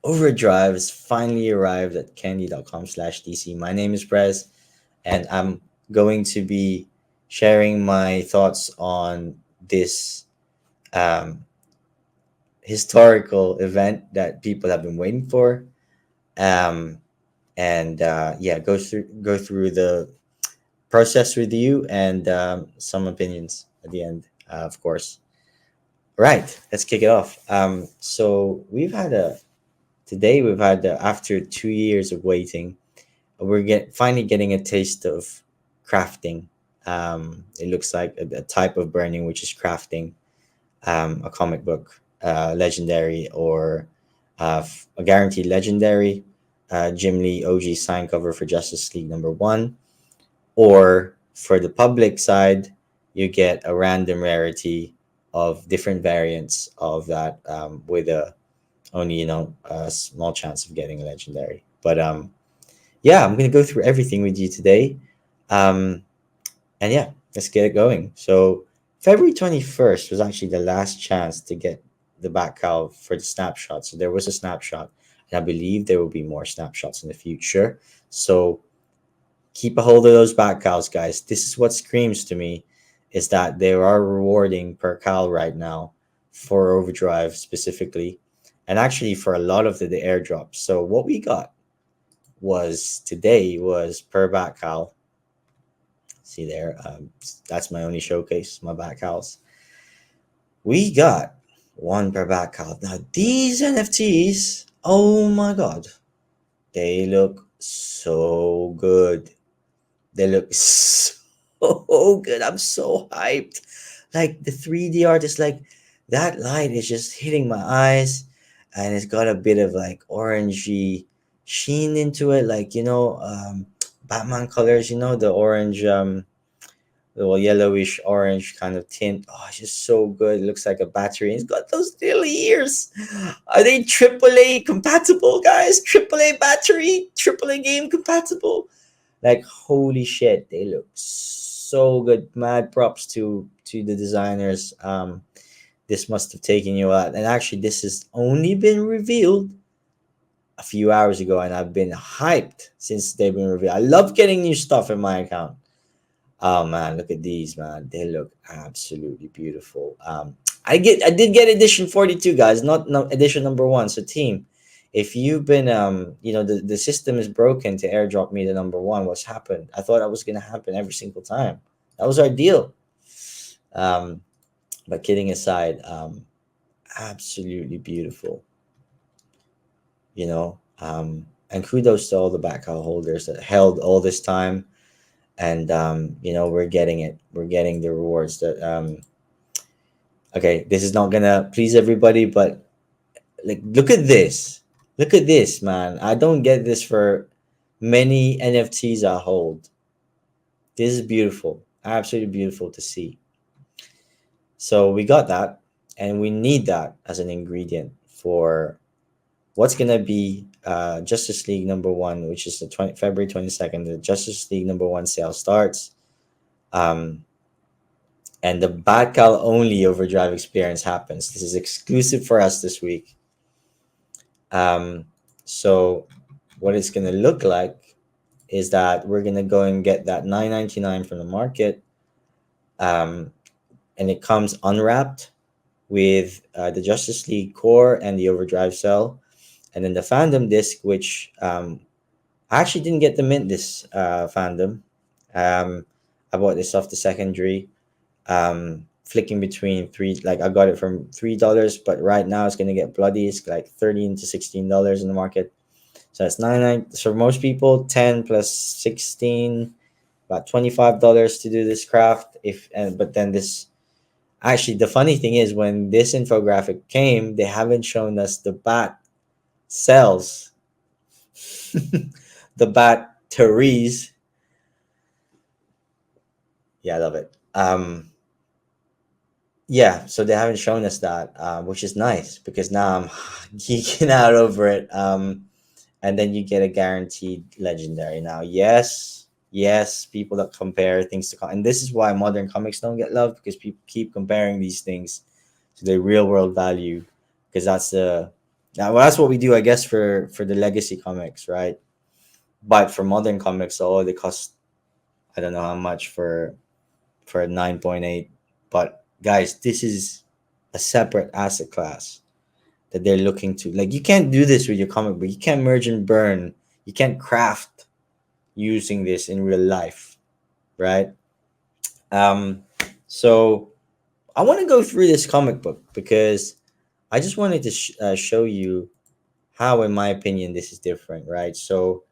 Overdrive has finally arrived at candy.com/DC. My name is Prez, and I'm going to be sharing my thoughts on this um, historical event that people have been waiting for. Um, and yeah, go through the process with you and some opinions at the end, of course. Right, let's kick it off. So we've had after 2 years of waiting, we're finally getting a taste of crafting. It looks like a type of burning, which is crafting a comic book, legendary or a guaranteed legendary, Jim Lee OG sign cover for Justice League #1, or for the public side, you get a random rarity of different variants of that with a only a small chance of getting a legendary. But yeah, I'm gonna go through everything with you today. Um, and yeah, let's get it going. So February 21st was actually the last chance to get the back cow for the snapshot. So there was a snapshot, and I believe there will be more snapshots in the future. So keep a hold of those back cows, guys. This is what screams to me is that they are rewarding per cow right now for Overdrive specifically, and actually for a lot of the airdrops. So what we got was today was per back cow. See there, that's my only showcase, my back cows. We got one per back cow. Now these NFTs, oh my god, they look so good. They look so good. I'm so hyped. Like the 3D art is like that light is just hitting my eyes, and it's got a bit of like orangey sheen into it, like Batman colors. The orange, little yellowish orange kind of tint. Oh, it's just so good. It looks like a battery. It's got those little ears. Are they AAA compatible, guys? AAA battery, AAA game compatible? Like holy shit, they look so good. Mad props to the designers. This must have taken you out. And actually, this has only been revealed a few hours ago, and I've been hyped since they've been revealed. I love getting new stuff in my account. Oh man, look at these, man. They look absolutely beautiful. I did get edition 42, guys, not no, edition #1. So team, if you've been the system is broken to airdrop me the #1, what's happened? I thought that was gonna happen every single time. That was our deal. Um, but kidding aside, absolutely beautiful, and kudos to all the backhoe holders that held all this time, and we're getting it, we're getting the rewards that okay, this is not gonna please everybody, but like look at this, man. I don't get this for many NFTs I hold. This is beautiful, absolutely beautiful to see. So we got that, and we need that as an ingredient for what's gonna be Justice League #1, which is the February 22nd. The Justice League #1 sale starts. um and the Badcal only Overdrive experience happens. This is exclusive for us this week. Um, so what it's gonna look like is that we're gonna go and get that 9.99 from the market, um, and it comes unwrapped with the Justice League core and the Overdrive cell, and then the fandom disc, which I actually didn't get the mint this fandom. Um, I bought this off the secondary, flicking between three. Like I got it from $3, but right now it's gonna get bloody. It's like $13 to $16 in the market. So it's 99. So for most people, 10 plus 16, about $25 to do this craft. But then this actually the funny thing is when this infographic came, they haven't shown us the bat cells, the batteries. Yeah, I love it. Yeah, so they haven't shown us that, which is nice because now I'm geeking out over it. And then you get a guaranteed legendary. Now, yes, people that compare things and this is why modern comics don't get love, because people keep comparing these things to their real world value, because that's Now, well, that's what we do, I guess, for the legacy comics, right? But for modern comics, oh, they cost, I don't know how much for a 9.8. But guys, this is a separate asset class that they're looking to. Like, you can't do this with your comic book. You can't merge and burn. You can't craft using this in real life, right? Um, so I want to go through this comic book because I just wanted to show you how, in my opinion, this is different, right? So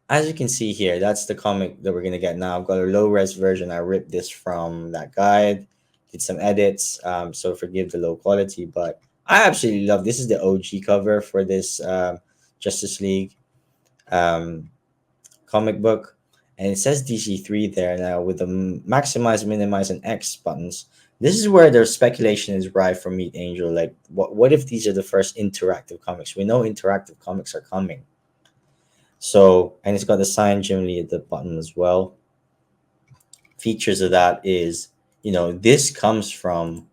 as you can see here, that's the comic that we're gonna get now. I've got a low res version. I ripped this from that guide, did some edits. So forgive the low quality, but I absolutely love this. Is the OG cover for this Justice League um, comic book, and it says DC3 there now with the maximize, minimize, and X buttons. This is where their speculation is rife for Meet Angel. Like, what if these are the first interactive comics? We know interactive comics are coming. So, and it's got the sign Jim Lee at the bottom as well. Features of that is, this comes from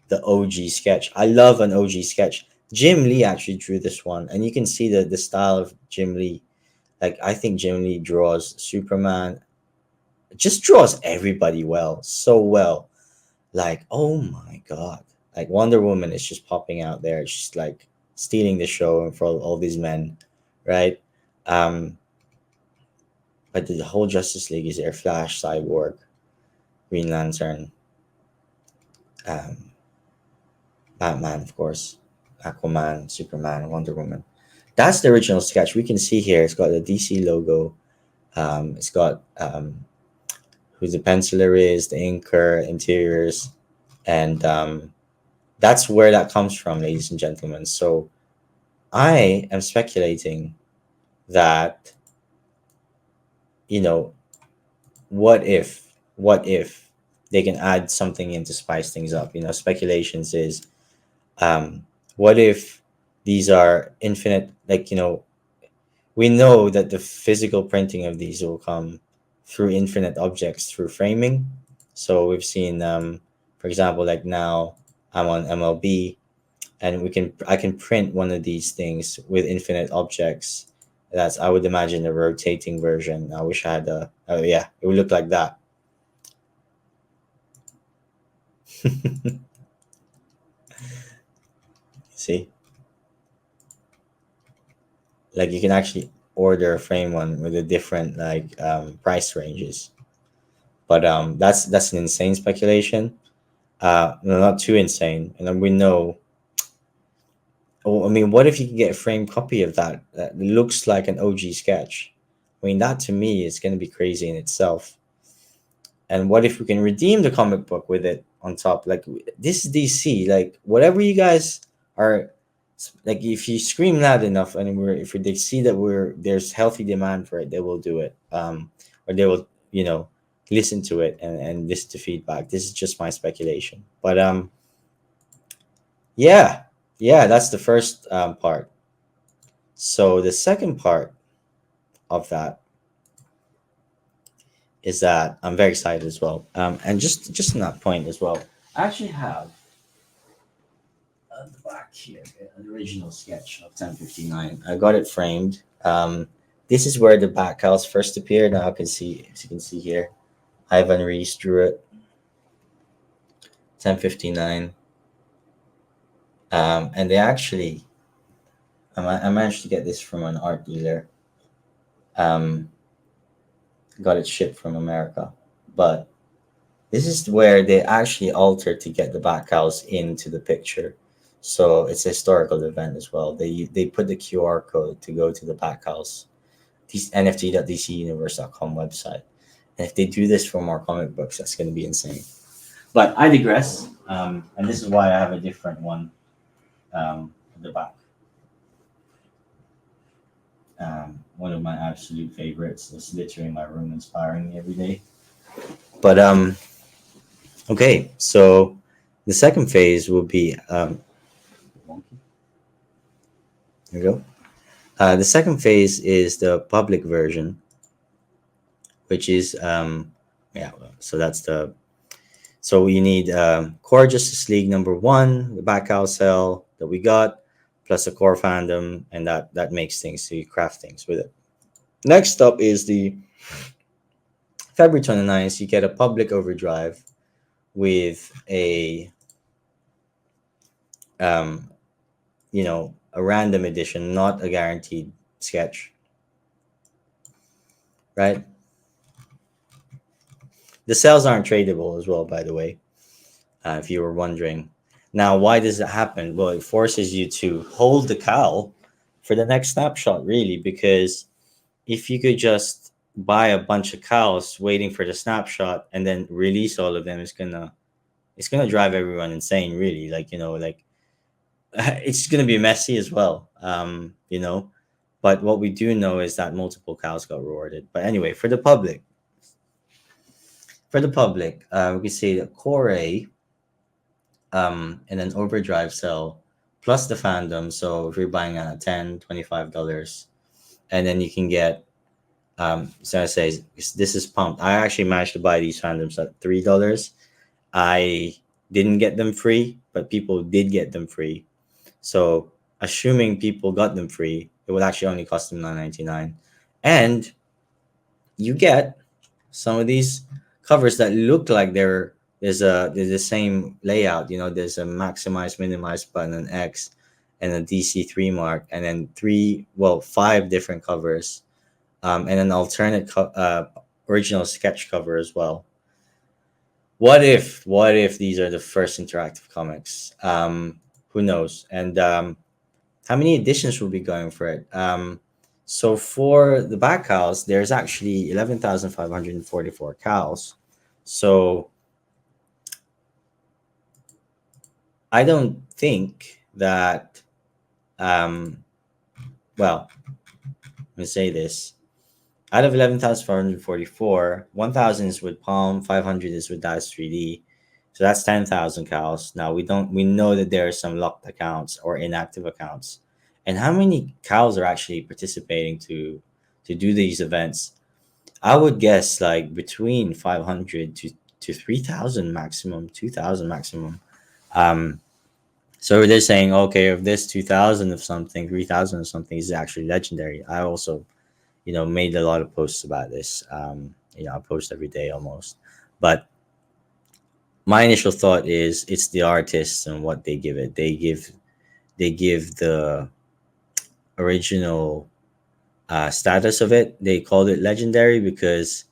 the OG sketch. I love an OG sketch. Jim Lee actually drew this one, and you can see the style of Jim Lee. Like, I think Jim Lee draws Superman, just draws everybody well, so well. Like, oh my god, like Wonder Woman is just popping out there. She's like stealing the show in front of all these men, right? Um, but the whole Justice League is there: Flash, Cyborg, Green Lantern, um, Batman, of course, Aquaman, Superman, Wonder Woman. That's the original sketch. We can see here it's got the DC logo. It's got who the penciler is, the inker, interiors, and that's where that comes from, ladies and gentlemen. So I am speculating that, you know, what if they can add something in to spice things up? Speculations is, um, what if these are infinite? Like, we know that the physical printing of these will come through infinite objects through framing. So we've seen, for example, like now I'm on MLB, and I can print one of these things with infinite objects. That's, I would imagine, a rotating version. I wish I had a. Oh yeah, it would look like that. See, like you can actually order a frame one with a different like price ranges. But that's an insane speculation. No, not too insane. And then we know. Oh, I mean, what if you can get a framed copy of that looks like an OG sketch? I mean, that to me is going to be crazy in itself. And what if we can redeem the comic book with it on top? Like, this is DC. Like, whatever you guys are, like, if you scream loud enough, and if they see that there's healthy demand for it, they will do it. Or they will, listen to it and listen to feedback. This is just my speculation, but yeah, yeah, that's the first part. So the second part of that is that I'm very excited as well. And just on that point as well, I actually have at the back here an original sketch of 1059. I got it framed. This is where the back house first appeared. Now I can see, as you can see here, Ivan Reese drew it. 1059. And they actually, I managed to get this from an art dealer. Um, got it shipped from America, but this is where they actually altered to get the back house into the picture. So it's a historical event as well. They put the QR code to go to the back house, this nft.dcuniverse.com website. And if they do this for more comic books, that's going to be insane. But I digress. And this is why I have a different one at the back. One of my absolute favorites. It's literally in my room, inspiring me every day. But okay, so the second phase will be here we go. The second phase is the public version, which is yeah. So that's the so you need Core Justice League number one, the back house cell that we got. plus a core fandom, and that makes things, so you craft things with it. Next up is the February 29th. You get a public overdrive with um, a random edition, not a guaranteed sketch, right? The cells aren't tradable as well, by the way, if you were wondering. Now, why does it happen? Well, it forces you to hold the cowl for the next snapshot, really, because if you could just buy a bunch of cows waiting for the snapshot and then release all of them, it's gonna drive everyone insane, really. Like, like it's gonna be messy as well. But what we do know is that multiple cows got rewarded. But anyway, we could say that core A, and then overdrive cell plus the fandom. So if you're buying a $10, $25, and then you can get, so I say this is pumped. I actually managed to buy these fandoms at $3. I didn't get them free, but people did get them free. So assuming people got them free, it would actually only cost them $9.99, and you get some of these covers that look like there's the same layout. There's a maximize, minimize button, an X, and a DC3 mark, and then five different covers, and an alternate original sketch cover as well. What if these are the first interactive comics? Who knows? And how many editions will be going for it? So for the back cows, there's actually 11,544 cows. So I don't think that, well, let me say this. Out of 11,444, 1,000 is with Palm, 500 is with Dice 3D. So that's 10,000 cows. Now we know that there are some locked accounts or inactive accounts. And how many cows are actually participating to do these events? I would guess like between 500 to 3,000 maximum, 2,000 maximum. Um, so they're saying, okay, if this 2,000 of something, 3,000 of something is actually legendary. I also, made a lot of posts about this. I post every day almost. But my initial thought is it's the artists and what they give it. They give the original status of it. They called it legendary because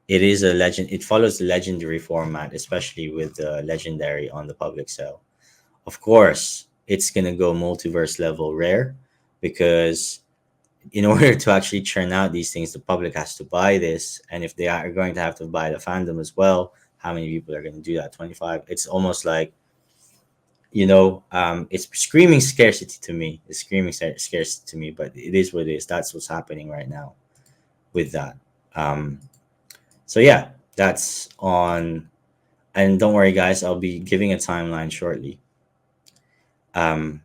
it is a legend. It follows the legendary format, especially with the legendary on the public sale. Of course, it's gonna go multiverse level rare because in order to actually churn out these things, the public has to buy this, and if they are going to have to buy the fandom as well, how many people are going to do that? 25. It's almost like, it's screaming scarcity to me. It's screaming scarcity to me, but it is what it is. That's what's happening right now with that. So yeah, that's on. And don't worry, guys, I'll be giving a timeline shortly. Um,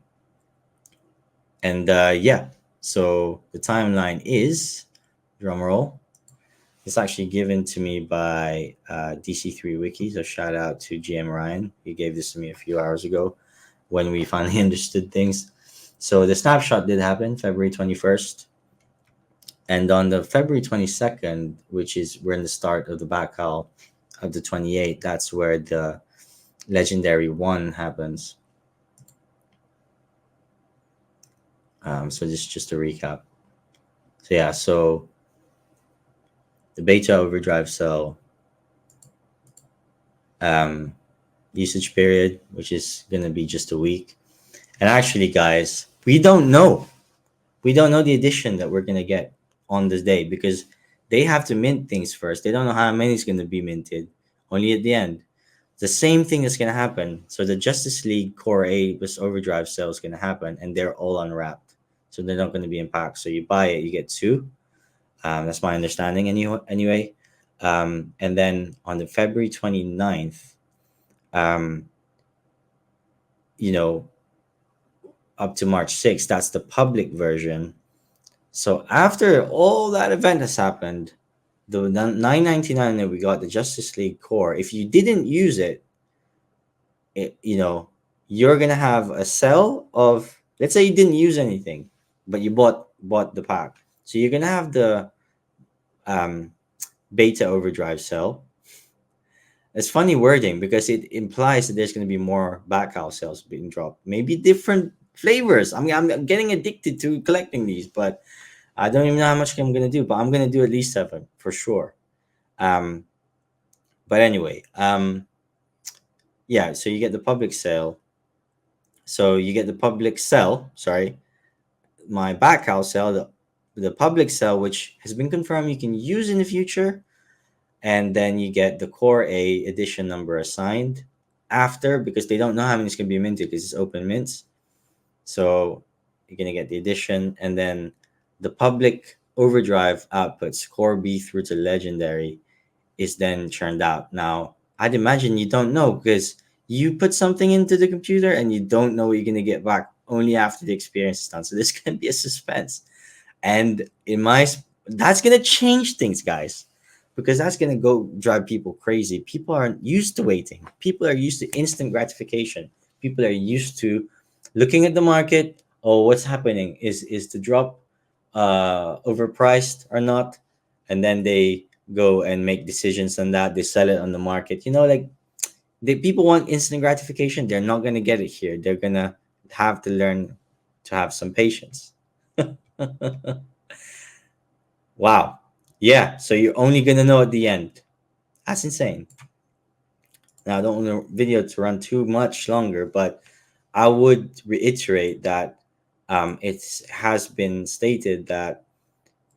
and yeah, so the timeline is, drum roll, it's actually given to me by DC3 Wiki. So shout out to GM Ryan. He gave this to me a few hours ago when we finally understood things. So the snapshot did happen February 21st. And on the February 22nd, which is we're in the start of the back hall of the 28th, that's where the legendary one happens. So just a recap. So yeah, so the beta overdrive cell usage period, which is gonna be just a week. And actually, guys, we don't know the edition that we're gonna get on this day because they have to mint things first. They don't know how many is gonna be minted. Only at the end. The same thing is gonna happen. So the Justice League Core A plus Overdrive sale is gonna happen, and they're all unwrapped. So they're not gonna be in packs. So you buy it, you get two. That's my understanding anyway. And then on the February 29th, um, you know, up to March 6th, that's the public version. So after all that event has happened, the $9.99 that we got, the Justice League Core, if you didn't use it, you're gonna have a sell of Let's say you didn't use anything, but you bought the pack. So you're gonna have the um, beta overdrive cell. It's funny wording because it implies that there's going to be more backhouse cells being dropped. Maybe different flavors. I mean, I'm getting addicted to collecting these, but I don't even know how much I'm going to do. But I'm going to do at least 7 for sure. Um, but anyway, yeah. So you get the public sale. So you get the public cell. Sorry, my backhouse cell. The public cell, which has been confirmed, you can use in the future, and then you get the core A edition number assigned after, because they don't know how many is going to be minted because it's open mints. So you're going to get the edition, and then the public overdrive outputs core B through to legendary is then churned out. Now I'd imagine you don't know because you put something into the computer and you don't know what you're going to get back only after the experience is done. So this can be a suspense, and that's gonna change things, guys, because that's gonna go drive people crazy. People aren't used to waiting. People are used to instant gratification. People are used to looking at the market. Oh, what's happening? Is the drop overpriced or not? And then they go and make decisions on that. They sell it on the market. Like the people want instant gratification. They're not gonna get it here. They're gonna have to learn to have some patience. Wow. Yeah. So you're only gonna know at the end. That's insane. Now I don't want the video to run too much longer, but I would reiterate that it has been stated that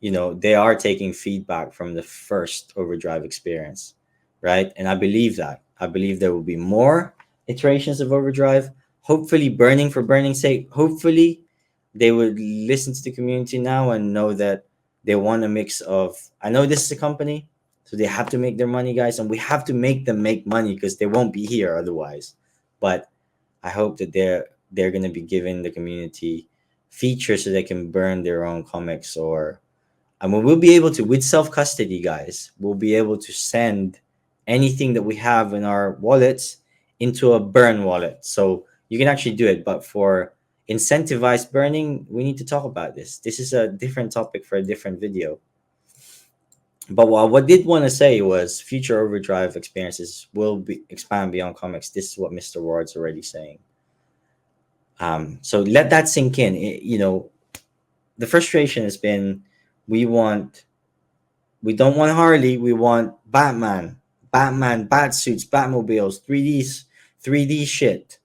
they are taking feedback from the first overdrive experience, right? And I believe that. I believe there will be more iterations of overdrive. Hopefully, burning for burning's sake. Hopefully, they would listen to the community now and know that they want a mix of. I know this is a company, so they have to make their money, guys, and we have to make them make money because they won't be here otherwise. But I hope that they're going to be giving the community features so they can burn their own comics, or I mean, we'll be able to, with self custody, guys, we'll be able to send anything that we have in our wallets into a burn wallet. So you can actually do it. But for incentivized burning, we need to talk about this. This is a different topic for a different video. But what I did want to say was future overdrive experiences will be expand beyond comics. This is what Mr. Ward's already saying. So let that sink in. The frustration has been we want we don't want Harley. We want Batman, bat suits, Batmobiles, 3D shit,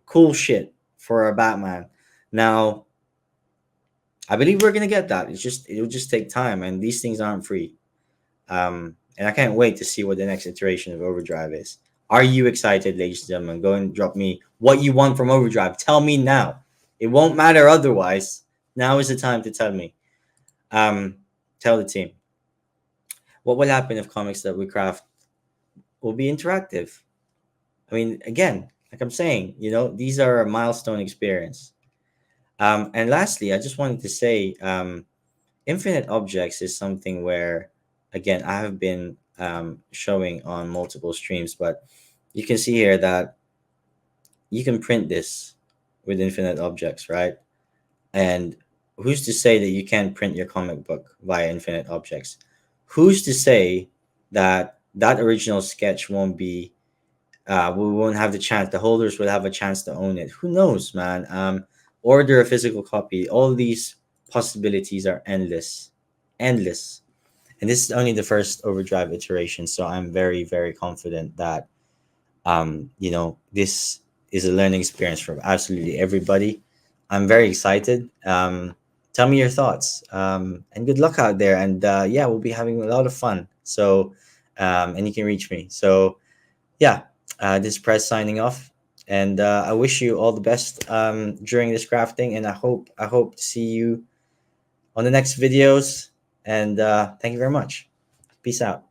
cool shit for our Batman. Now, I believe we're gonna get that. It'll just take time, and these things aren't free. And I can't wait to see what the next iteration of Overdrive is. Are you excited, ladies and gentlemen? Go and drop me what you want from Overdrive. Tell me now. It won't matter otherwise. Now is the time to tell me. Tell the team. What will happen if comics that we craft will be interactive? I mean, again, like I'm saying, these are a milestone experience. And lastly, I just wanted to say, infinite objects is something where, again, I have been showing on multiple streams, but you can see here that you can print this with infinite objects, right? And who's to say that you can't print your comic book via infinite objects? Who's to say that original sketch won't be we won't have the chance, the holders will have a chance to own it? Who knows, man? Order a physical copy. All these possibilities are endless, and this is only the first overdrive iteration, so I'm very, very confident that this is a learning experience for absolutely everybody. I'm very excited. Tell me your thoughts, and good luck out there. And yeah, we'll be having a lot of fun. So, and you can reach me. So, yeah, this is Press signing off, and I wish you all the best during this crafting. And I hope to see you on the next videos. And thank you very much. Peace out.